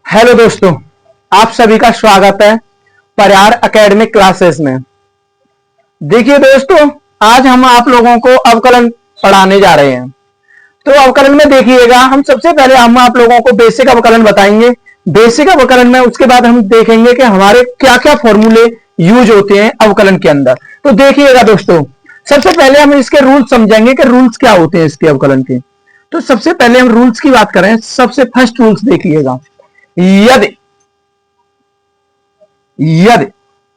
Hello दोस्तों, आप सभी का स्वागत है परिहार एकेडमिक क्लासेस में। देखिए दोस्तों, आज हम आप लोगों को अवकलन पढ़ाने जा रहे हैं। तो अवकलन में देखिएगा, हम सबसे पहले हम आप लोगों को बेसिक अवकलन बताएंगे। बेसिक अवकलन में उसके बाद हम देखेंगे कि हमारे क्या क्या फॉर्मूले यूज होते हैं अवकलन के अंदर। तो देखिएगा दोस्तों, सबसे पहले हम इसके रूल्स समझेंगे कि रूल्स क्या होते हैं इसके अवकलन के। तो सबसे पहले हम रूल्स की बात करें, सबसे फर्स्ट रूल्स देखिएगा। यदि यदि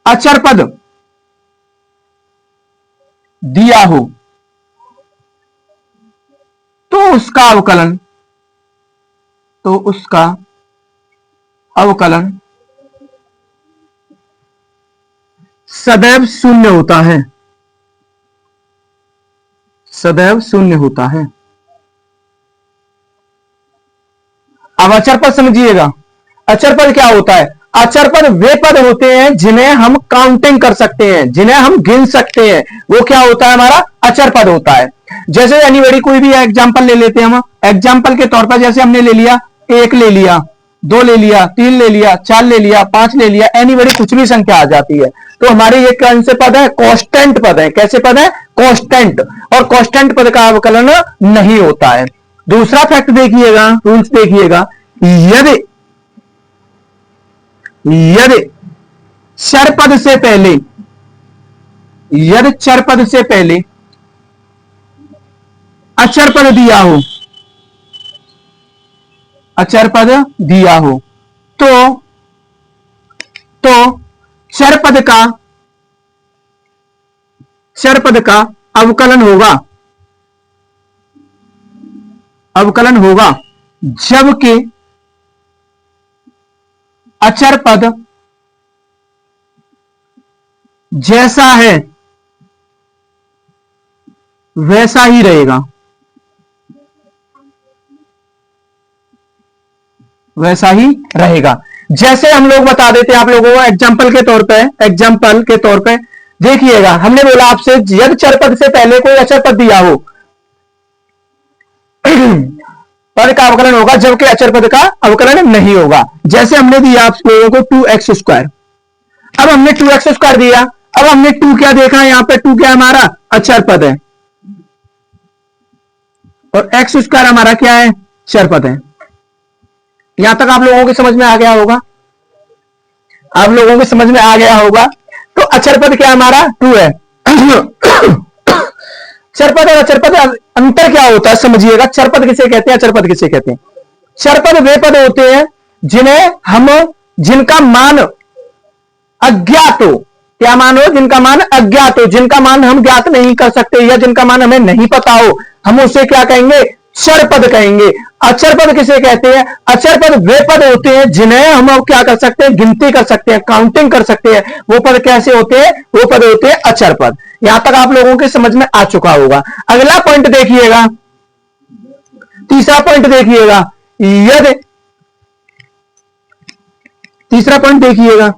अचर पद दिया हो तो उसका अवकलन सदैव शून्य होता है। सदैव शून्य होता है। अब अचर पद समझिएगा। अचर पद क्या होता है? अचर पद वे पद होते हैं जिन्हें हम काउंटिंग कर सकते हैं, जिन्हें हम गिन सकते हैं, वो क्या होता है? हमारा अचर पद होता है। जैसे एनीबॉडी कोई भी एग्जांपल ले लेते हैं हम। एग्जांपल के तौर पर जैसे हमने ले लिया, 1 ले लिया, 2 ले लिया, 3 ले लिया, 4 ले लिया, 5 ले लिया, एनीबॉडी कुछ भी संख्या आ जाती है। तो हमारे ये कौन से पद है? कांस्टेंट पद है। कैसे पद है? कांस्टेंट। और कांस्टेंट पद का अवकलन नहीं होता है। दूसरा फैक्ट देखिएगा, रूल्स देखिएगा। यदि यदि चर पद से पहले यदि चर पद से पहले अचर पद दिया हो, अचर पद दिया हो तो चर पद का अवकलन होगा जबकि अचर पद जैसा है वैसा ही रहेगा। वैसा ही रहेगा। जैसे हम लोग बता देते हैं आप लोगों को एग्जाम्पल के तौर पे देखिएगा। हमने बोला आपसे यदि चर पद से पहले कोई अचर पद दिया हो पद का अवकलन होगा जबकि अचर पद का अवकलन नहीं होगा। जैसे हमने दिया आप लोगों को 2x²। अब हमने 2x² दिया। अब हमने 2 क्या देखा? यहां पे 2 क्या हमारा अचर पद है और x² हमारा क्या है? चर पद है। यहां तक आप लोगों की समझ में आ गया होगा। आप लोगों की समझ में आ गया होगा। तो अचर पद क्या हमारा? 2 है। चर पद और अचर पद अंतर क्या होता है समझिएगा। चर पद किसे कहते हैं? अचर पद किसे कहते हैं? चर पद वे पद होते हैं जिनका मान अज्ञात हो। क्या मान हो? जिनका मान अज्ञात हो, जिनका मान हम ज्ञात नहीं कर सकते या जिनका मान हमें नहीं पता हो, हम उसे क्या कहेंगे? चर पद कहेंगे। अचर पद किसे कहते हैं? अचर पद वे पद होते हैं जिन्हें हम क्या कर सकते हैं? गिनती कर सकते हैं, काउंटिंग कर सकते हैं। वो पद कैसे होते हैं? वो पद होते हैं अचर पद। यहां तक आप लोगों के समझ में आ चुका होगा। अगला पॉइंट देखिएगा, तीसरा पॉइंट देखिएगा। तीसरा पॉइंट देखिएगा,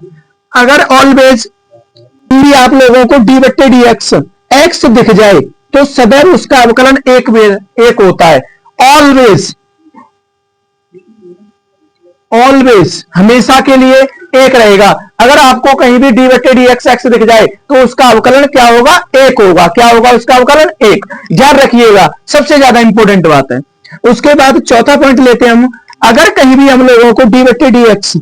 अगर ऑलवेज आप लोगों को d/dx x दिख जाए तो सदैव उसका अवकलन एक होता है। ऑलवेज हमेशा के लिए एक रहेगा। अगर आपको कहीं भी d/dx x दिख जाए तो उसका अवकलन क्या होगा? एक होगा। क्या होगा उसका अवकलन? एक। ध्यान रखिएगा, सबसे ज्यादा इंपॉर्टेंट बात है। उसके बाद चौथा पॉइंट लेते हैं हम। अगर कहीं भी हम लोगों को d/dx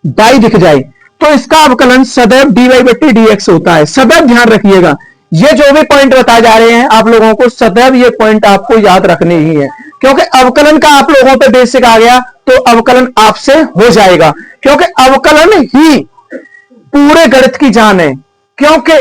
y दिख जाए तो इसका अवकलन सदैव dy/dx होता है। सदैव ध्यान रखिएगा, ये जो भी पॉइंट बताए जा रहे हैं आप लोगों को सदैव ये पॉइंट आपको याद रखने ही है। क्योंकि अवकलन का आप लोगों पे बेसिक आ गया तो अवकलन आपसे हो जाएगा। क्योंकि अवकलन ही पूरे गणित की जान है। क्योंकि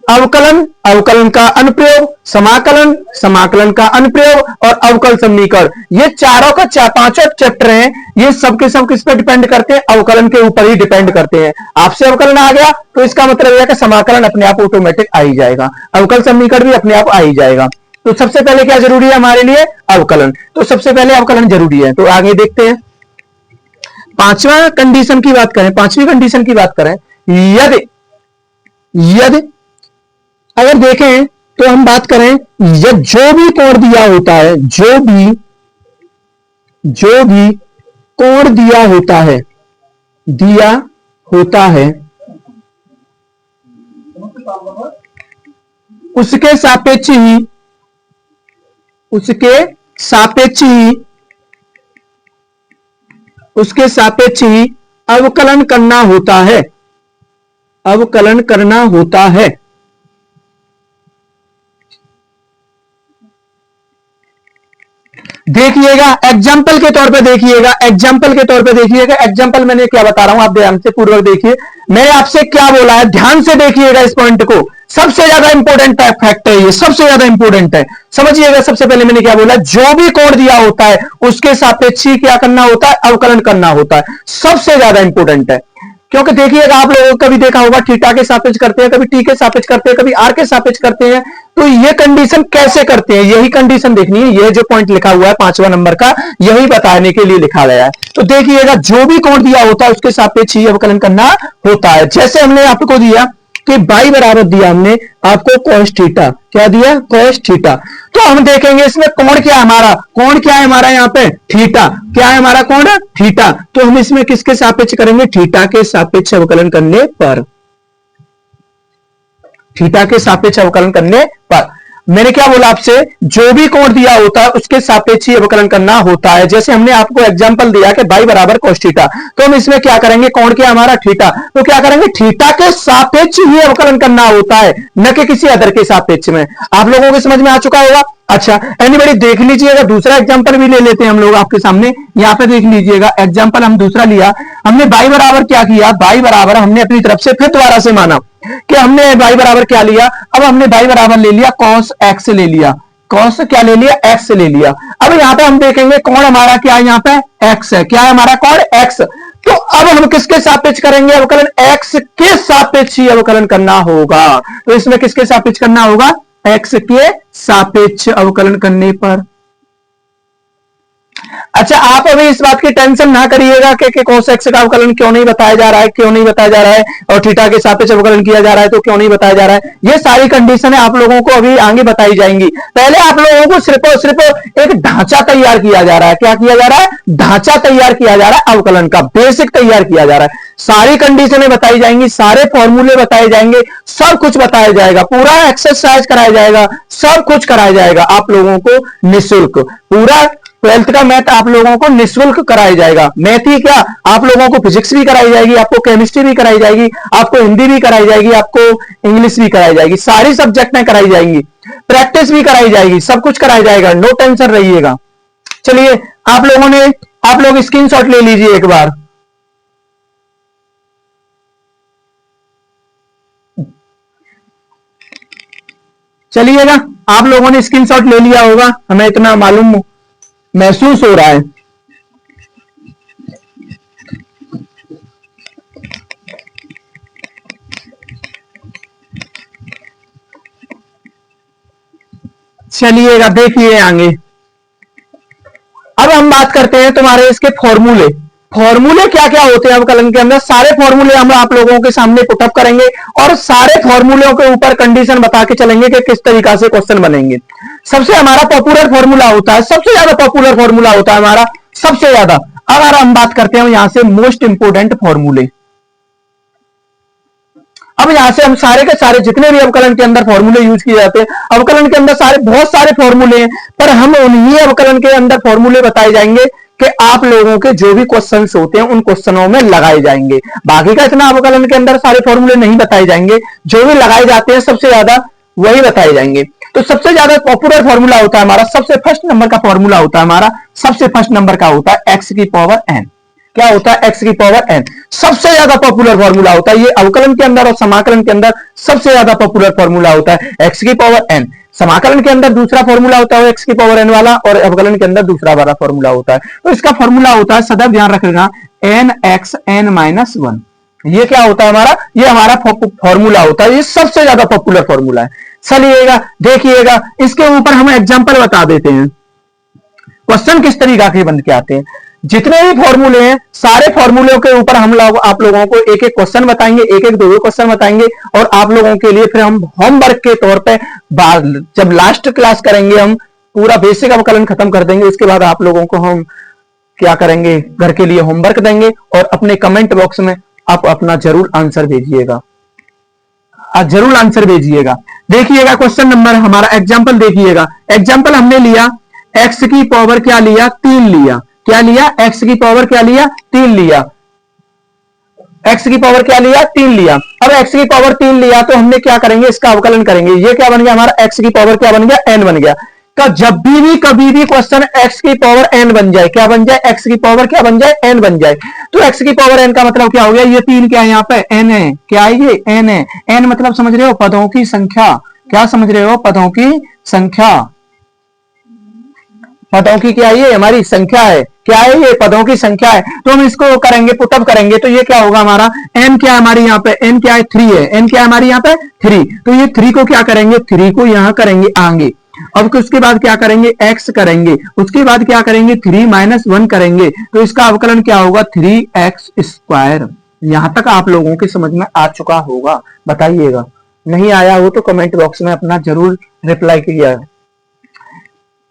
अवकलन का अनुप्रयोग, समाकलन का अनुप्रयोग और अवकल समीकरण, ये चारों का पांचों चैप्टर हैं। ये सब के सब किस पे डिपेंड करते हैं? अवकलन के ऊपर ही डिपेंड करते हैं। आपसे अवकलन आ गया तो इसका मतलब यह कि समाकलन अपने आप ऑटोमेटिक आ ही जाएगा, अवकल समीकरण भी अपने आप आ ही जाएगा। तो सबसे पहले क्या जरूरी है हमारे लिए? अवकलन। तो सबसे पहले अवकलन जरूरी है। तो आगे देखते हैं। पांचवी कंडीशन की बात करें, यदि अगर देखें तो हम बात करें जो भी कोण दिया होता है, जो भी कोण दिया होता है उसके सापेक्ष ही अवकलन करना होता है। देखिएगा एग्जाम्पल के तौर पे एग्जाम्पल मैंने क्या बता रहा हूं, आप ध्यान से पूर्वक देखिए। मैंने आपसे क्या बोला है, ध्यान से देखिएगा इस पॉइंट को, सबसे ज्यादा इंपॉर्टेंट फैक्ट है ये, सबसे ज्यादा इंपॉर्टेंट है, समझिएगा। सबसे पहले मैंने क्या बोला, जो भी कोण दिया होता है उसके सापेक्ष ही क्या करना होता है, अवकलन करना होता है, सबसे ज्यादा इंपॉर्टेंट है। क्योंकि देखिएगा आप लोगों को कभी देखा होगा थीटा के सापेक्ष करते हैं, कभी टी के सापेक्ष करते हैं, कभी आर के सापेक्ष करते हैं, तो ये कंडीशन कैसे करते हैं, यही कंडीशन देखनी है। ये जो पॉइंट लिखा हुआ है 5वां नंबर का, यही बताने के लिए लिखा गया है। तो देखिएगा जो भी कोण दिया होता है उसके सापेक्ष ही अवकलन करना होता है। जैसे हमने आपको दिया कि बाई बराबर दिया हमने आपको cos थीटा, क्या दिया, cos थीटा। तो हम देखेंगे इसमें कोण क्या है हमारा, यहाँ पे थीटा, क्या है हमारा कोण, थीटा। तो हम इसमें किसके सापेक्ष करेंगे, थीटा के सापेक्ष अवकलन करने पर, मैंने क्या बोला आपसे, जो भी कोण दिया होता है उसके सापेक्ष ही अवकलन करना होता है। जैसे हमने आपको एग्जांपल दिया कि बाई बराबर cos थीटा, तो हम इसमें क्या करेंगे, कोण क्या हमारा थीटा, तो क्या करेंगे, थीटा के सापेक्ष ही अवकलन करना होता है, न कि किसी अदर के सापेक्ष में। आप लोगों को समझ में आ चुका होगा। अच्छा एनीबॉडी देख लीजिएगा, दूसरा एग्जांपल भी ले लेते हैं हम लोग आपके सामने, यहाँ पे देख लीजिएगा एग्जांपल हम दूसरा लिया। हमने बाई बराबर क्या किया, बाई बराबर हमने अपनी तरफ से फिर दोबारा से माना कि हमने बाई बराबर क्या लिया, अब हमने बाई बराबर ले लिया cos x ले लिया, cos क्या ले लिया, x ले लिया। अब यहाँ पे हम देखेंगे कोण हमारा क्या है, यहाँ पे x है, क्या है हमारा कोण x। तो अब हम किसके सापेक्ष करेंगे अवकलन, x के सापेक्ष ही अवकलन करना होगा। तो इसमें किसके सापेक्ष करना होगा, x के सापेक्ष अवकलन करने पर। अच्छा आप अभी इस बात की टेंशन ना करिएगा कि cos x का अवकलन क्यों नहीं बताया जा रहा है, और थीटा के सापेक्ष अवकलन किया जा रहा है तो क्यों नहीं बताया जा रहा है। ये सारी कंडीशन आप लोगों को अभी आगे बताई जाएंगी। पहले आप लोगों को सिर्फ और सिर्फ एक ढांचा तैयार किया जा रहा है। क्या किया जा रहा है, ढांचा तैयार किया जा रहा है, अवकलन का बेसिक तैयार किया जा रहा है। सारी कंडीशनें बताई जाएंगी, सारे फॉर्मूले बताए जाएंगे, सब कुछ बताया जाएगा, पूरा एक्सरसाइज कराया जाएगा, सब कुछ कराया जाएगा आप लोगों को निःशुल्क। पूरा 12th का मैथ आप लोगों को निःशुल्क कराया जाएगा। मैथ ही क्या, आप लोगों को फिजिक्स भी कराई जाएगी, आपको केमिस्ट्री भी कराई जाएगी, आपको हिंदी भी कराई जाएगी, आपको इंग्लिश भी कराई जाएगी, सारी सब्जेक्ट में कराई जाएंगी, प्रैक्टिस भी कराई जाएगी, सब कुछ कराया जाएगा, नो टेंशन रहिएगा। चलिए आप लोग स्क्रीनशॉट ले लीजिए एक बार। चलिएगा आप लोगों ने स्क्रीनशॉट ले लिया होगा, हमें इतना मालूम महसूस हो रहा है। चलिएगा देखिए आगे। अब हम बात करते हैं तुम्हारे इसके फॉर्मूले क्या क्या होते हैं अवकलन के अंदर। सारे फॉर्मूले हम आप लोगों के सामने पुटअप करेंगे और सारे फॉर्मूलों के ऊपर कंडीशन बता के चलेंगे कि किस तरीका से क्वेश्चन बनेंगे। सबसे हमारा पॉपुलर फॉर्मूला होता है, सबसे ज्यादा पॉपुलर फॉर्मूला होता है हमारा, सबसे ज्यादा। अब हम बात करते हैं यहां से मोस्ट इंपोर्टेंट फॉर्मूले। अब यहां से हम सारे के सारे जितने भी अवकलन के अंदर फॉर्मूले यूज किए जाते हैं, अवकलन के अंदर बहुत सारे फॉर्मूले हैं, पर हम उन्हीं अवकलन के अंदर फॉर्मूले बताए जाएंगे कि आप लोगों के जो भी क्वेश्चंस होते हैं उन क्वेश्चनों में लगाए जाएंगे। बाकी का इतना अवकलन के अंदर सारे फॉर्मूले नहीं बताए जाएंगे, जो भी लगाए जाते हैं सबसे ज्यादा वही बताए जाएंगे। तो सबसे ज्यादा पॉपुलर फॉर्मूला होता है हमारा, सबसे फर्स्ट नंबर का फॉर्मूला होता है हमारा, सबसे फर्स्ट नंबर का होता है एक्स की पावर एन। क्या होता है, एक्स की पावर एन सबसे ज्यादा पॉपुलर फॉर्मूला होता है। ये अवकलन के अंदर और समाकलन के अंदर सबसे ज्यादा पॉपुलर फॉर्मूला होता है एक्स की पावर एन। समाकलन के अंदर दूसरा फॉर्मूला होता है एक्स की पावर एन वाला, और अवकलन के अंदर दूसरा वाला फॉर्मूला होता है। तो इसका फॉर्मूला होता है, सदैव ध्यान रखना, n x n minus one. ये क्या होता है हमारा, ये हमारा फॉर्मूला होता है, ये सबसे ज्यादा पॉपुलर फॉर्मूला है। चलिएगा देखिएगा, इसके ऊपर हम एग्जांपल बता देते हैं क्वेश्चन किस तरीका के बन के आते हैं। जितने भी फॉर्मूले हैं सारे फॉर्मूलों के ऊपर हम लोग आप लोगों को एक एक क्वेश्चन बताएंगे, एक एक दो क्वेश्चन बताएंगे, और आप लोगों के लिए फिर हम होमवर्क के तौर पे जब लास्ट क्लास करेंगे हम पूरा बेसिक अवकलन खत्म कर देंगे। उसके बाद आप लोगों को हम क्या करेंगे, घर के लिए होमवर्क देंगे और अपने कमेंट बॉक्स में आप अपना जरूर आंसर भेजिएगा, जरूर आंसर भेजिएगा। देखिएगा क्वेश्चन नंबर हमारा एग्जाम्पल देखिएगा। एग्जाम्पल हमने लिया एक्स की पावर क्या लिया, 3 लिया। क्या लिया, एक्स की पावर क्या लिया, 3 लिया। एक्स की पावर क्या लिया, 3 लिया। अब एक्स की पावर 3 लिया तो हमने क्या करेंगे, इसका अवकलन करेंगे। ये क्या बन गया हमारा, एक्स की पावर क्या बन गया, n बन गया। का जब भी कभी भी क्वेश्चन एक्स की पावर n बन जाए, क्या बन जाए, एक्स की पावर क्या बन जाए, n बन जाए, तो एक्स की पावर n का मतलब क्या हो गया, ये 3 क्या है यहाँ पे, n है। क्या है ये, n है। n मतलब समझ रहे हो, पदों की संख्या। क्या समझ रहे हो, पदों की संख्या। पदों की क्या है, ये हमारी संख्या है। क्या है, ये पदों की संख्या है। तो हम इसको करेंगे, पुटअप करेंगे तो ये क्या होगा हमारा, n क्या है हमारी यहाँ पे, n क्या है, 3 है। n क्या है हमारी यहाँ पे, 3। तो ये 3 को क्या करेंगे, 3 को यहां करेंगे आगे। अब उसके बाद क्या करेंगे, x करेंगे। उसके बाद क्या करेंगे, 3 - 1 करेंगे। तो इसका अवकलन क्या होगा, 3x²। यहां तक आप लोगों के समझ में आ चुका होगा, बताइएगा। नहीं आया हो तो कमेंट बॉक्स में अपना जरूर रिप्लाई किया।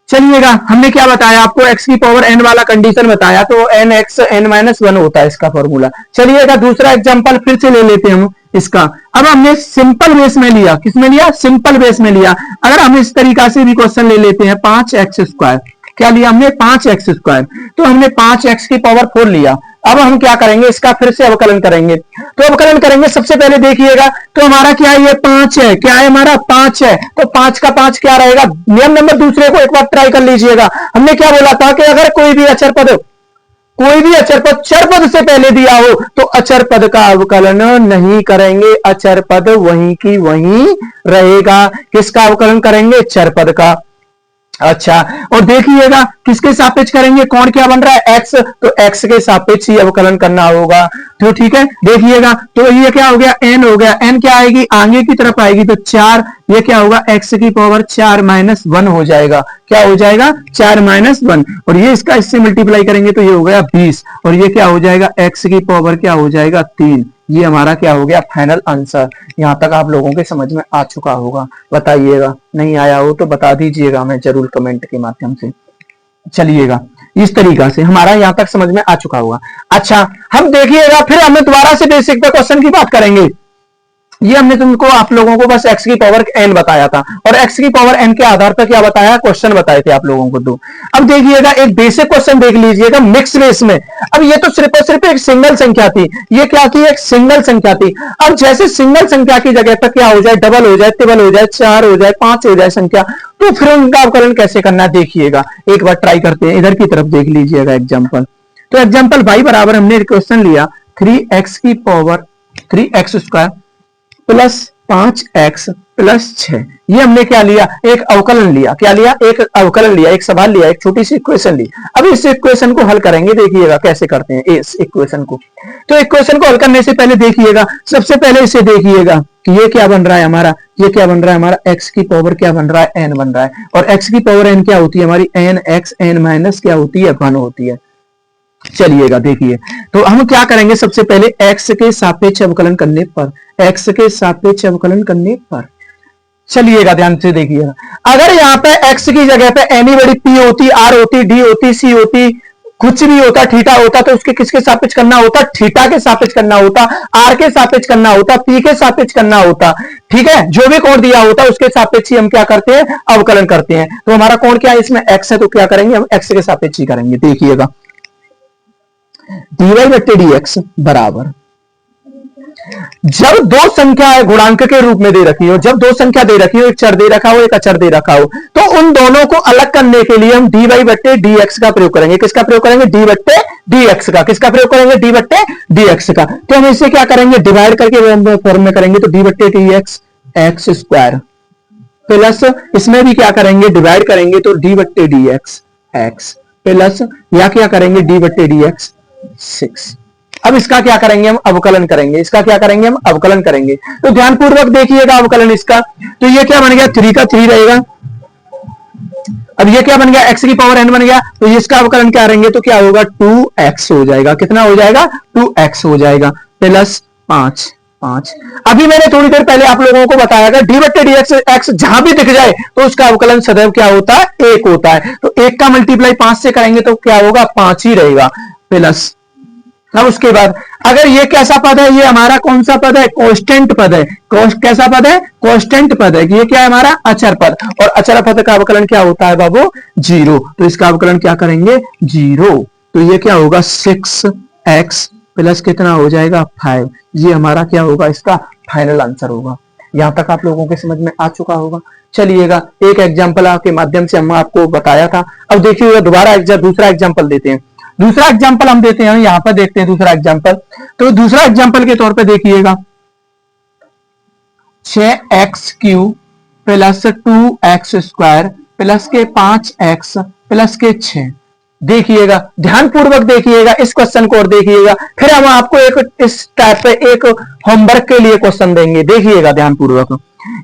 चलिएगा, हमने क्या बताया आपको, x की पावर n वाला कंडीशन बताया, तो nx n-1 होता है इसका फॉर्मूला। चलिएगा दूसरा एग्जांपल फिर से ले लेते हैं हम इसका। अब हमने सिंपल बेस में लिया, किसमें लिया, सिंपल बेस में लिया। अगर हम इस तरीका से भी क्वेश्चन ले लेते हैं, 5x²। क्या लिया हमने, 5x²। तो हमने 5x की पावर 4 लिया। अब हम क्या करेंगे, इसका फिर से अवकलन करेंगे। तो अवकलन करेंगे, सबसे पहले देखिएगा तो हमारा क्या है, ये 5 है। क्या है हमारा, 5 है। तो 5 का 5 क्या रहेगा, नियम नंबर दूसरे को एक बार ट्राई कर लीजिएगा। हमने क्या बोला था कि अगर कोई भी अचर पद चर पद से पहले दिया हो तो अचर पद का अवकलन नहीं करेंगे, अचर पद वहीं की वहीं रहेगा। किसका अवकलन करेंगे, चर पद का। अच्छा, और देखिएगा किसके सापेक्ष करेंगे, कौन क्या बन रहा है, x। तो x के सापेक्ष ही अवकलन करना होगा। तो ठीक है, देखिएगा तो ये क्या हो गया, n हो गया। n क्या आएगी, आगे की तरफ आएगी तो 4। ये क्या होगा, x की पावर 4 - 1 हो जाएगा। क्या हो जाएगा, 4 - 1। और ये इसका इससे मल्टीप्लाई करेंगे तो ये हो गया 20। और ये क्या हो जाएगा, x की पावर क्या हो जाएगा, 3। ये हमारा क्या हो गया, फाइनल आंसर। यहां तक आप लोगों के समझ में आ चुका होगा, बताइएगा। नहीं आया हो तो बता दीजिएगा, मैं जरूर कमेंट के माध्यम से। चलिएगा, इस तरीका से हमारा यहां तक समझ में आ चुका होगा। अच्छा, हम देखिएगा फिर हम दोबारा से बेसिक पे क्वेश्चन की बात करेंगे। ये हमने तुमको आप लोगों को बस x की पावर n बताया था, और x की पावर n के आधार पर क्या बताया, क्वेश्चन बताए थे आप लोगों को दो। अब देखिएगा एक बेसिक क्वेश्चन देख लीजिएगा मिक्स बेस में। अब ये तो सिर्फ और सिर्फ एक सिंगल संख्या थी, ये क्या थी, एक सिंगल संख्या थी। अब जैसे सिंगल संख्या की जगह पर क्या हो जाए, डबल हो जाए, ट्रिपल हो जाए, 4 हो जाए, 5 हो जाए संख्या, तो फिर उनका अवकलन कैसे करना है देखिएगा। एक बार ट्राई करते हैं, इधर की तरफ देख लीजिएगा एग्जाम्पल। तो एग्जाम्पल y बराबर हमने क्वेश्चन लिया 3x की power 3x² plus 5x plus 6। ये हमने क्या लिया, एक अवकलन लिया। क्या लिया, एक अवकलन लिया, एक सवाल लिया, एक छोटी सी इक्वेशन ली। अब इस इक्वेशन को हल करेंगे, देखिएगा कैसे करते हैं इस इक्वेशन को। तो इक्वेशन को हल करने से पहले देखिएगा, सबसे पहले इसे देखिएगा कि ये क्या बन रहा है हमारा, ये क्या बन रहा है हमारा, x की पावर क्या बन रहा है, n बन रहा है। और x की पावर n क्या होती है हमारी, n(x) n- क्या होती है, 1 होती है। चलिएगा देखिए, तो हम क्या करेंगे, सबसे पहले x के सापेक्ष अवकलन करने पर, x के सापेक्ष अवकलन करने पर, चलिएगा ध्यान से देखिएगा। अगर यहाँ पे x की जगह पे एनी बड़ी p होती, r होती, d होती, c होती, कुछ भी होता, थीटा होता, तो उसके किसके सापेक्ष करना होता, थीटा के सापेक्ष करना होता, r के सापेक्ष करना होता, p के सापेक्ष करना होता। ठीक है, जो भी कोण दिया होता उसके सापेक्ष ही हम क्या करते हैं, अवकलन करते हैं। तो हमारा कोण क्या है, इसमें x है, तो क्या करेंगे हम x के सापेक्ष ही करेंगे। देखिएगा dy/dx बराबर, जब दो संख्या गुणांक के रूप में दे रखी हो, जब दो संख्या दे रखी हो, एक चर दे रखा हो, एक अचर दे रखा हो, तो उन दोनों को अलग करने के लिए हम dy/dx का प्रयोग करेंगे। किसका प्रयोग करेंगे, d/dx का। किसका प्रयोग करेंगे, d/dx का। तो हम इसे क्या करेंगे, डिवाइड करके फॉर्म में करेंगे, तो d/dx x² प्लस, इसमें भी क्या करेंगे, डिवाइड करेंगे, तो d/dx x प्लस, या क्या करेंगे, d/dx 6। अब इसका क्या करेंगे, हम अवकलन करेंगे। इसका क्या करेंगे, हम अवकलन करेंगे। तो ध्यानपूर्वक देखिएगा अवकलन इसका। तो ये क्या बन गया, 3 का 3 रहेगा। अब ये क्या बन गया, x की पावर n बन गया। तो इसका अवकलन क्या करेंगे, तो क्या होगा, 2x हो जाएगा। कितना हो जाएगा, 2x हो जाएगा प्लस 5 5। अभी मैंने थोड़ी देर पहले आप लोगों को बताया था डी बट्टे डी एक्स एक्स जहां भी दिख जाए तो उसका अवकलन सदैव क्या होता है, 1 होता है। तो 1 का मल्टीप्लाई 5 से करेंगे तो क्या होगा, 5 ही रहेगा प्लस। अब उसके बाद अगर ये कैसा पद है, ये हमारा कौन सा पद है, कांस्टेंट पद है। कैसा पद है, कांस्टेंट पद है। ये क्या है हमारा, अचर पद, और अचर पद का अवकलन क्या होता है बाबू, 0। तो इसका अवकलन क्या करेंगे, 0। तो ये क्या होगा, 6x प्लस कितना हो जाएगा, 5। ये हमारा क्या होगा, इसका फाइनल आंसर होगा। यहां तक आप लोगों के समझ में आ चुका होगा। चलिएगा एक एग्जाम्पल के माध्यम से हम आपको बताया था। अब देखिएगा दोबारा दूसरा एग्जाम्पल देते हैं। दूसरा एग्जाम्पल हम देते हैं, यहां पर देखते हैं दूसरा एग्जाम्पल। तो दूसरा एग्जाम्पल के तौर पे देखिएगा 6x³ प्लस 2x² प्लस के 5x प्लस के 6। देखिएगा ध्यानपूर्वक देखिएगा इस क्वेश्चन को और देखिएगा, फिर हम आपको एक इस टाइप पे एक होमवर्क के लिए क्वेश्चन देंगे। देखिएगा ध्यानपूर्वक।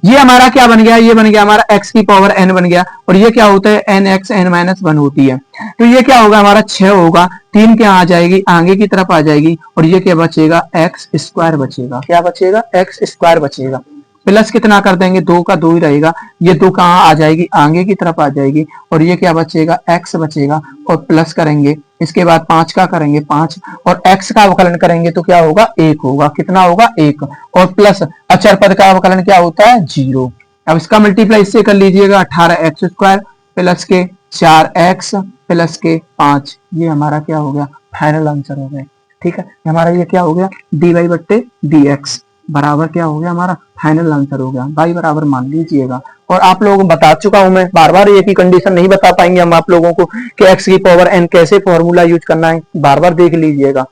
ये हमारा क्या बन गया, ये बन गया हमारा x की पावर n बन गया, और ये क्या होता है, nx n-1 होती है। तो ये क्या होगा हमारा 6 होगा, 3 क्या आ जाएगी, आगे की तरफ आ जाएगी, और ये क्या बचेगा, x² बचेगा। क्या बचेगा, x² बचेगा। प्लस कितना कर देंगे, 2 का 2 ही रहेगा, ये 2 कहां आ जाएगी, आगे की तरफ आ जाएगी, और ये क्या बचेगा, x बचेगा, और प्लस करेंगे, इसके बाद 5 का करेंगे 5, और x का अवकलन करेंगे तो क्या होगा, 1 होगा। कितना होगा, 1, और प्लस अचर पद का अवकलन क्या होता है, 0। अब इसका मल्टीप्लाई इससे कर लीजिएगा, 18x² प्लस के 4x प्लस के 5। ये हमारा क्या हो गया, फाइनल आंसर हो गया। ठीक है, हमारा ये क्या हो गया, dy बट्टे dx बराबर क्या हो गया, हमारा फाइनल आंसर हो गया। y बराबर मान लीजिएगा। और आप लोगों को बता चुका हूं मैं, बार बार ये की कंडीशन नहीं बता पाएंगे हम आप लोगों को कि x की पावर n कैसे फॉर्मूला यूज करना है, बार बार देख लीजिएगा।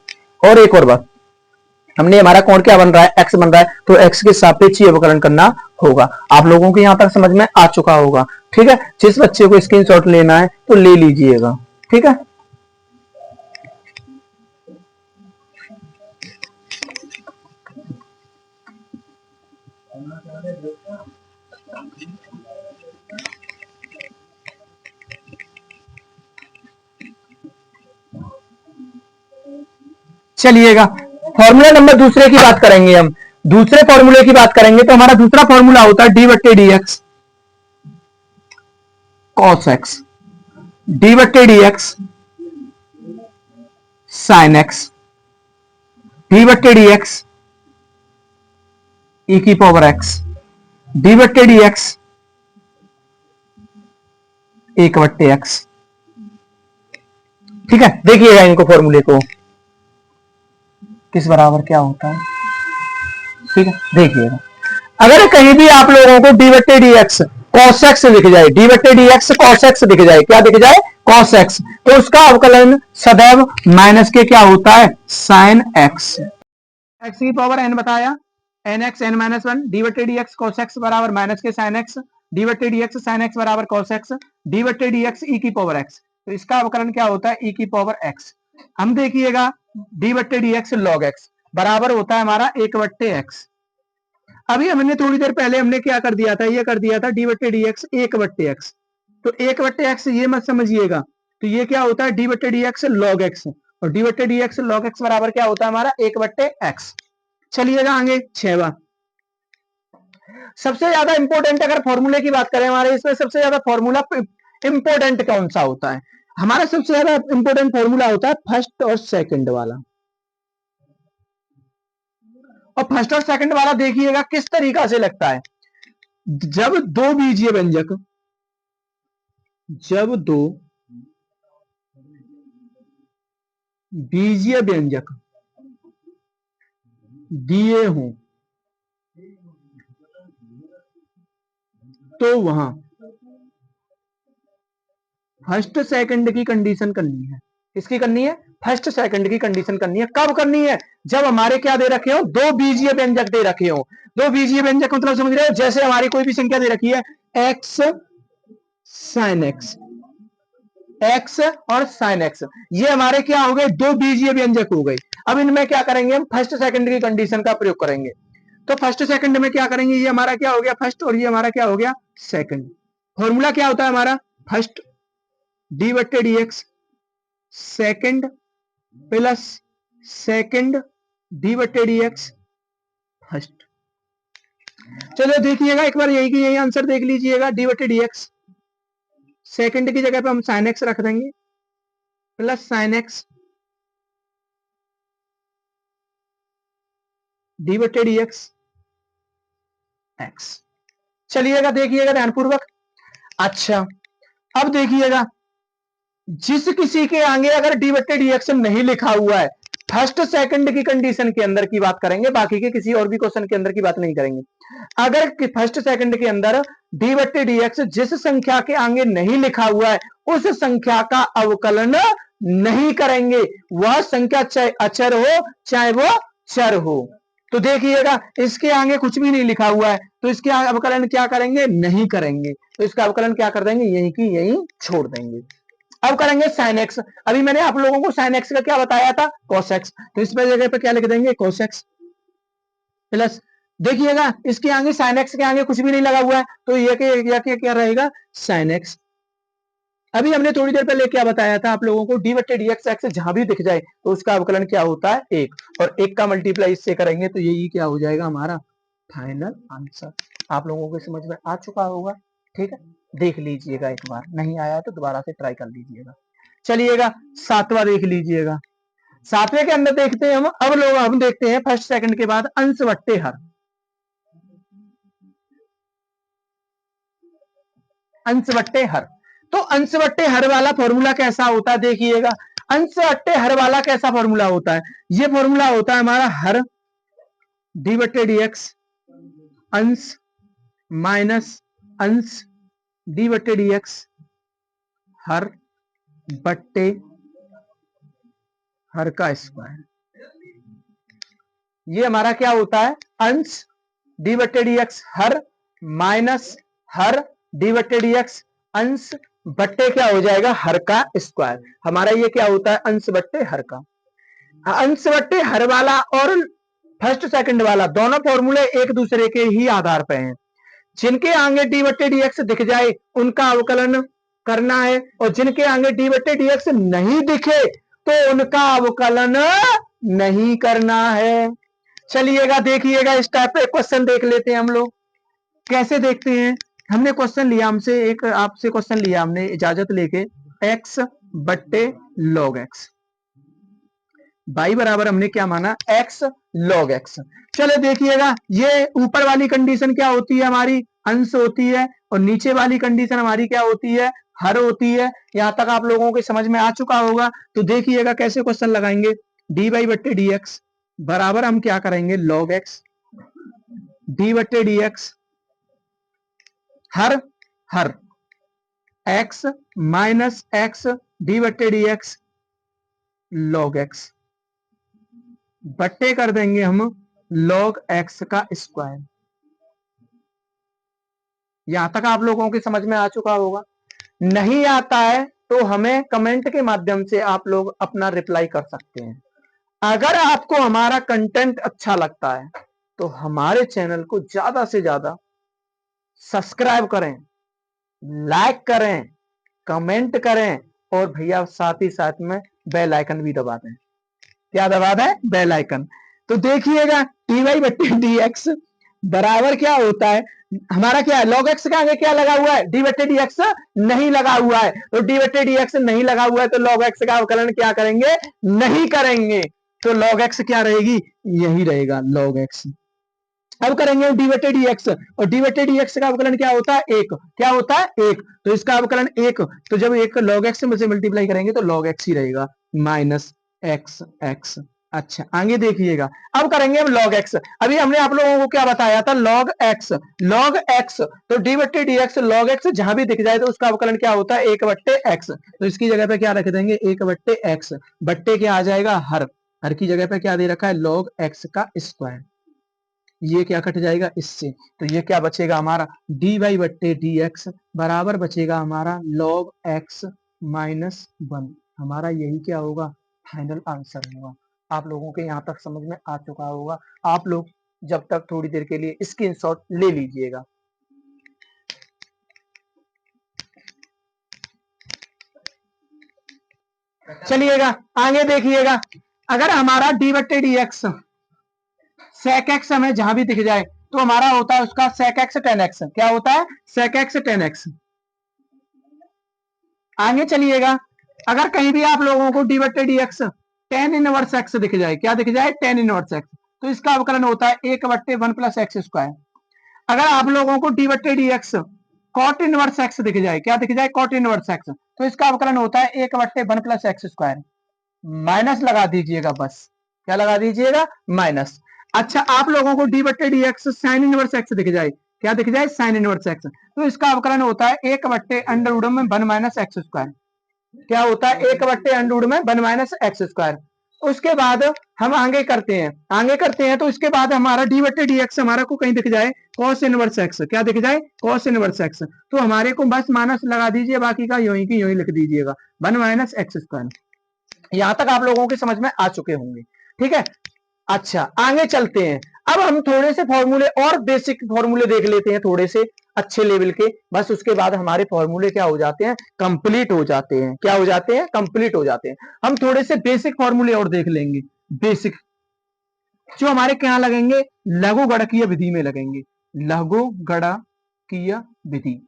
और एक और बात, हमने हमारा कोण क्या बन रहा है, x बन रहा है, तो x के सापेक्ष ही अवकलन करना होगा। आप लोगों को यहां तक समझ में आ चुका होगा। ठीक है, जिस बच्चे को स्क्रीनशॉट लेना है तो ले लीजिएगा। ठीक है, चलिएगा फॉर्मूला नंबर दूसरे की बात करेंगे हम। दूसरे फॉर्मूले की बात करेंगे तो हमारा दूसरा फॉर्मूला होता है डी बट्टे d x cos x, d बट्टे d x sine x, d बट्टे डी एक्स ई की पावर एक्स, डी बट्टे डी एक्स 1/x। ठीक है, देखिएगा इनको फॉर्मूले को किस बराबर क्या होता है। ठीक है, देखिएगा अगर कहीं भी आप लोगों को डी बट्टे डी एक्स कॉस एक्स दिख जाए, डी बट्टे डी एक्स कॉस एक्स दिख जाए, क्या दिख जाए, कॉस एक्स, तो उसका अवकलन सदैव माइनस के क्या होता है, साइन एक्स। एक्स की पावर एन बताया, एन एक्स n-1, डी बट्टे डी एक्स कॉस एक्स बराबर माइनस के साइन एक्स, डी बट्टे डी एक्स साइन एक्स बराबर कॉस एक्स, डी बट्टे डी एक्स ई की पावर एक्स। तो इसका अवकलन क्या होता है, ई की पावर एक्स। हम देखिएगा डी बट्टे डी एक्स लॉग एक्स बराबर होता है हमारा 1/x। अभी हमने थोड़ी देर पहले हमने क्या कर दिया था, ये कर दिया था डी बट्टे डी एक्स 1/x। तो 1/x ये मत समझिएगा, तो ये क्या होता है डी बट्टे डी एक्स लॉग एक्स, और डी बट्टे डी एक्स लॉग एक्स बराबर क्या होता है हमारा 1/x। चलिएगा आगे 6वां, सबसे ज्यादा इंपॉर्टेंट अगर फॉर्मूले की बात करें हमारे इसमें सबसे ज्यादा फॉर्मूला इंपॉर्टेंट कौन सा होता है, हमारा सबसे ज्यादा इंपॉर्टेंट फॉर्मूला होता है फर्स्ट और सेकंड वाला। और फर्स्ट और सेकंड वाला देखिएगा किस तरीका से लगता है, जब दो बीजीय व्यंजक, जब दो बीजीय व्यंजक दिए हों तो वहां फर्स्ट सेकंड की कंडीशन करनी है। किसकी करनी है, फर्स्ट सेकंड की कंडीशन करनी है। कब करनी है, जब हमारे क्या दे रखे हो, दो बीजीय व्यंजक दे रखे हो। दो बीजीय व्यंजक मतलब समझ रहे हो, जैसे हमारी कोई भी संख्या दे रखी है एक्स साइन एक्स, एक्स और साइन एक्स, ये हमारे क्या हो गए, दो बीजीय व्यंजक हो गए। अब इनमें क्या करेंगे, हम फर्स्ट सेकंड की कंडीशन का प्रयोग करेंगे। तो फर्स्ट सेकंड में क्या करेंगे, ये हमारा क्या हो गया फर्स्ट, और ये हमारा क्या हो गया सेकंड। फॉर्मूला क्या होता है हमारा, फर्स्ट डी बट्टे d x second plus second D बट्टे डी एक्स फर्स्ट। चलो देखिएगा एक बार यही की यही आंसर देख लीजिएगा, डी बटे डी एक्स, सेकेंड की जगह पे हम साइन एक्स रख देंगे प्लस साइन एक्स डी बटे डी एक्स एक्स। चलिएगा देखिएगा ध्यानपूर्वक। अच्छा अब देखिएगा, जिस किसी के आगे अगर डी बटे डी एक्स नहीं लिखा हुआ है, फर्स्ट सेकंड की कंडीशन के अंदर की बात करेंगे, बाकी के किसी और भी क्वेश्चन के अंदर की बात नहीं करेंगे। अगर फर्स्ट सेकंड के अंदर डी बटे डी एक्स जिस संख्या के आगे नहीं लिखा हुआ है, उस संख्या का अवकलन नहीं करेंगे, वह संख्या चाहे अचर हो चाहे वो चर हो। तो देखिएगा इसके आगे कुछ भी नहीं लिखा हुआ है, तो इसके अवकलन क्या करेंगे, नहीं करेंगे, तो इसका अवकलन क्या कर देंगे, यही की यही छोड़ देंगे। अब करेंगे साइन एक्स। अभी मैंने आप लोगों को साइन एक्स का क्या बताया था, कॉस एक्स, तो इस जगह पे क्या लिख देंगे, कॉस एक्स प्लस, देखिएगा इसके आगे साइन एक्स के आगे कुछ भी नहीं लगा हुआ है, तो ये क्या रहेगा, साइन एक्स। अभी हमने थोड़ी देर पहले क्या बताया था आप लोगों को, डी बटे डी एक्स एक्स जहां भी दिख जाए तो उसका अवकलन क्या होता है, एक, और एक का मल्टीप्लाई इससे करेंगे तो यही क्या हो जाएगा हमारा फाइनल आंसर। आप लोगों को समझ में आ चुका होगा, ठीक है, देख लीजिएगा एक बार, नहीं आया तो दोबारा से ट्राई कर लीजिएगा। चलिएगा सातवां देख लीजिएगा। सातवें के अंदर देखते हैं हम देखते हैं फर्स्ट सेकंड के बाद अंश बट्टे हर। अंश बट्टे हर, तो अंश बट्टे हर वाला फॉर्मूला कैसा होता है, देखिएगा अंश बट्टे हर वाला कैसा फॉर्मूला होता है, ये फॉर्मूला होता है हमारा हर डी बट्टे डी एक्स अंश माइनस अंश डी बट्टे डी एक्स हर बट्टे हर का स्क्वायर। ये हमारा क्या होता है, अंश डी बट्टे डी एक्स हर माइनस हर डी बट्टे डी एक्स अंश बट्टे क्या हो जाएगा, हर का स्क्वायर। हमारा ये क्या होता है, अंश बट्टे हर का। अंश बट्टे हर वाला और फर्स्ट सेकंड वाला दोनों फॉर्मूले एक दूसरे के ही आधार पे हैं। जिनके आगे डी बट्टे डी एक्स दिख जाए उनका अवकलन करना है, और जिनके आगे डी बट्टे डी एक्स नहीं दिखे तो उनका अवकलन नहीं करना है। चलिएगा देखिएगा इस टाइप पे क्वेश्चन देख लेते हैं हम लोग। कैसे देखते हैं, हमने क्वेश्चन लिया, हमसे एक आपसे क्वेश्चन लिया हमने इजाजत लेके, एक्स बट्टे लॉग एक्स, बाई बराबर हमने क्या माना, एक्स लॉग एक्स। चलो देखिएगा ये ऊपर वाली कंडीशन क्या होती है हमारी, अंश होती है, और नीचे वाली कंडीशन हमारी क्या होती है, हर होती है। यहां तक आप लोगों के समझ में आ चुका होगा। तो देखिएगा कैसे क्वेश्चन लगाएंगे, डी बाई बट्टे डी एक्स बराबर हम क्या करेंगे, लॉग एक्स डी बट्टे डी एक्स हर हर एक्स माइनस एक्स डी बट्टे डी एक्स लॉग एक्स बट्टे कर देंगे हम लॉग एक्स का स्क्वायर। यहां तक आप लोगों की समझ में आ चुका होगा। नहीं आता है तो हमें कमेंट के माध्यम से आप लोग अपना रिप्लाई कर सकते हैं। अगर आपको हमारा कंटेंट अच्छा लगता है तो हमारे चैनल को ज्यादा से ज्यादा सब्सक्राइब करें, लाइक करें, कमेंट करें, और भैया साथ ही साथ में बेल आइकन भी दबा दें। क्या दबा दें, बेल आइकन। तो देखिएगा टी वाई बट्टी डी एक्स बराबर क्या होता है हमारा, क्या है, लॉग एक्स के आगे क्या लगा हुआ है, डी बट्टे डी एक्स नहीं लगा हुआ है, तो डी बट्टे डी एक्स नहीं लगा हुआ है तो लॉग एक्स का अवकलन क्या करेंगे, नहीं करेंगे। तो लॉग एक्स क्या रहेगी, यही रहेगा लॉग एक्स। अब करेंगे डी बटे डी एक्स, और डी बटे डी एक्स का अवकलन क्या होता है, एक, क्या होता है, एक, तो इसका अवकलन एक, तो जब एक लॉग एक्स से मल्टीप्लाई करेंगे तो लॉग एक्स ही रहेगा माइनस एक्स एक्स। अच्छा आगे देखिएगा, अब करेंगे हम लॉग एक्स। अभी हमने आप लोगों को क्या बताया था, लॉग एक्स, लॉग एक्स, तो डी बट्टे डी एक्स लॉग एक्स जहां भी दिख जाए तो उसका अवकलन क्या होता है, एक बट्टे एक्स, तो इसकी जगह पे क्या रख देंगे, एक बट्टे एक्स, बट्टे क्या आ जाएगा, हर, हर की जगह पे क्या दे रखा है, लॉग एक्स का स्क्वायर। ये क्या कट जाएगा इससे, तो ये क्या बचेगा हमारा, डी वाई बट्टे डी एक्स बराबर बचेगा हमारा लॉग एक्स माइनस वन। हमारा यही क्या होगा, फाइनल आंसर होगा। आप लोगों के यहाँ तक समझ में आ चुका होगा। आप लोग जब तक थोड़ी देर के लिए स्क्रीनशॉट ले लीजिएगा। चलिएगा आगे देखिएगा, अगर हमारा डी बट्टे डी एक्स सेक एक्स हमें जहां भी दिख जाए तो हमारा होता है उसका सेक एक्स टेन एक्स। क्या होता है? Sec x tan x. आगे चलिएगा, अगर कहीं भी आप लोगों को डी बट्टे d x tan inverse x दिख जाए, क्या दिख जाए? टेन इनवर्स एक्स, तो इसका अवकलन होता है एक बट्टे वन प्लस एक्स स्क्वायर। अगर आप लोगों को डी बट्टे d x cot inverse x दिख जाए, क्या दिख जाए? कॉट इनवर्स एक्स, तो इसका अवकलन होता है एक बट्टे one plus x square. Minus लगा दीजिएगा बस, क्या लगा दीजिएगा? माइनस। अच्छा, आप लोगों को डी बट्टे d x sine inverse x दिख जाए, क्या दिख जाए? साइन इनवर्स एक्स, तो इसका अवकलन होता है एक बट्टे अंडर रूट में वन माइनस एक्स स्क्वायर। क्या होता है? एक बट्टे अंडर रूट में वन माइनस एक्स स्क्वायर। उसके बाद हम आगे करते हैं तो इसके बाद हमारा डी बट्टे डी एक्स हमारा को कहीं दिख जाए कॉस इनवर्स एक्स, क्या दिख जाए? कॉस इनवर्स एक्स, तो हमारे को बस माइनस लगा दीजिए, बाकी का यूं ही की यूं ही लिख दीजिएगा, वन माइनस एक्स स्क्वायर। यहां तक आप लोगों की समझ में आ चुके होंगे, ठीक है। अच्छा, आगे चलते हैं। अब हम थोड़े से फॉर्मूले और बेसिक फॉर्मूले देख लेते हैं, थोड़े से अच्छे लेवल के, बस उसके बाद हमारे फॉर्मूले क्या हो जाते हैं? कंप्लीट हो जाते हैं। क्या हो जाते हैं? कंप्लीट हो जाते हैं। हम थोड़े से बेसिक फॉर्मूले और देख लेंगे, बेसिक, जो हमारे क्या लगेंगे? लघु गणकीय विधि में लगेंगे। लघु गणकीय विधि,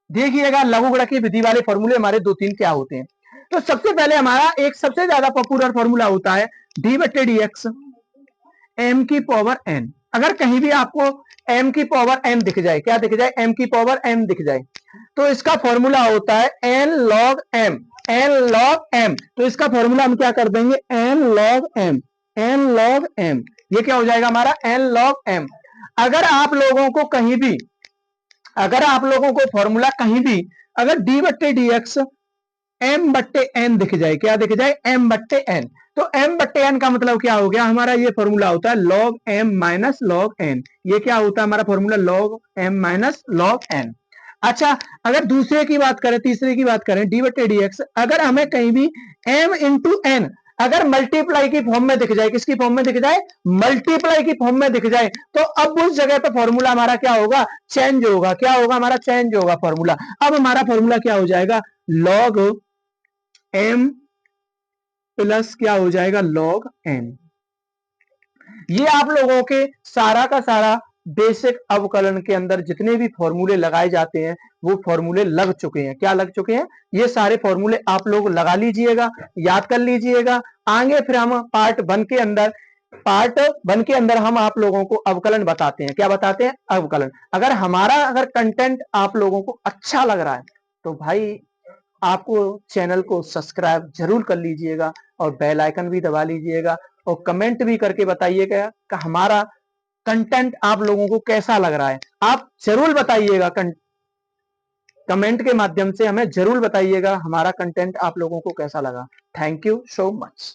देखिएगा लघु गणकीय विधि वाले फॉर्मूले हमारे दो तीन क्या होते हैं। तो सबसे पहले हमारा एक सबसे ज्यादा पॉपुलर फॉर्मूला होता है डी बट्टे डी एक्स एम की पावर एन। अगर कहीं भी आपको एम की पावर एन दिख जाए, क्या दिख जाए? एम की पावर एन दिख जाए, तो इसका फॉर्मूला होता है n log m. N log m, तो इसका फॉर्मूला हम क्या कर देंगे? N log m. N log m, ये क्या हो जाएगा हमारा? N log m. अगर आप लोगों को कहीं भी, अगर आप लोगों को फॉर्मूला कहीं भी अगर डी बट्टे डी एक्स एम बट्टे एन दिख जाए, क्या दिख जाए? एम बट्टे एन, तो एम बट्टे एन का मतलब क्या हो गया हमारा? ये फॉर्मूला होता है log m minus log n. ये क्या होता है हमारा formula? Log m minus log n. अच्छा, अगर दूसरे की बात करें, तीसरे की बात करें, डी बट्टे डी एक्स, अगर हमें कहीं भी एम इंटू एन अगर मल्टीप्लाई की फॉर्म में दिख जाए, किसकी फॉर्म में दिख जाए? मल्टीप्लाई की फॉर्म में दिख जाए, तो अब उस जगह पे फॉर्मूला हमारा क्या होगा? चेंज होगा। क्या होगा हमारा? चेंज होगा फॉर्मूला। अब हमारा फॉर्मूला क्या हो जाएगा? लॉग एम प्लस क्या हो जाएगा? Log n. ये आप लोगों के सारा का सारा बेसिक अवकलन के अंदर जितने भी फॉर्मूले लगाए जाते हैं वो फॉर्मूले लग चुके हैं। क्या लग चुके हैं? ये सारे फॉर्मूले आप लोग लगा लीजिएगा, याद कर लीजिएगा। आगे फिर हम पार्ट वन के अंदर हम आप लोगों को अवकलन बताते हैं। क्या बताते हैं? अवकलन। अगर कंटेंट आप लोगों को अच्छा लग रहा है तो भाई आपको चैनल को सब्सक्राइब जरूर कर लीजिएगा और बेल आइकन भी दबा लीजिएगा, और कमेंट भी करके बताइएगा कि हमारा कंटेंट आप लोगों को कैसा लग रहा है। आप जरूर बताइएगा, कमेंट के माध्यम से हमें जरूर बताइएगा हमारा कंटेंट आप लोगों को कैसा लगा। Thank you so much.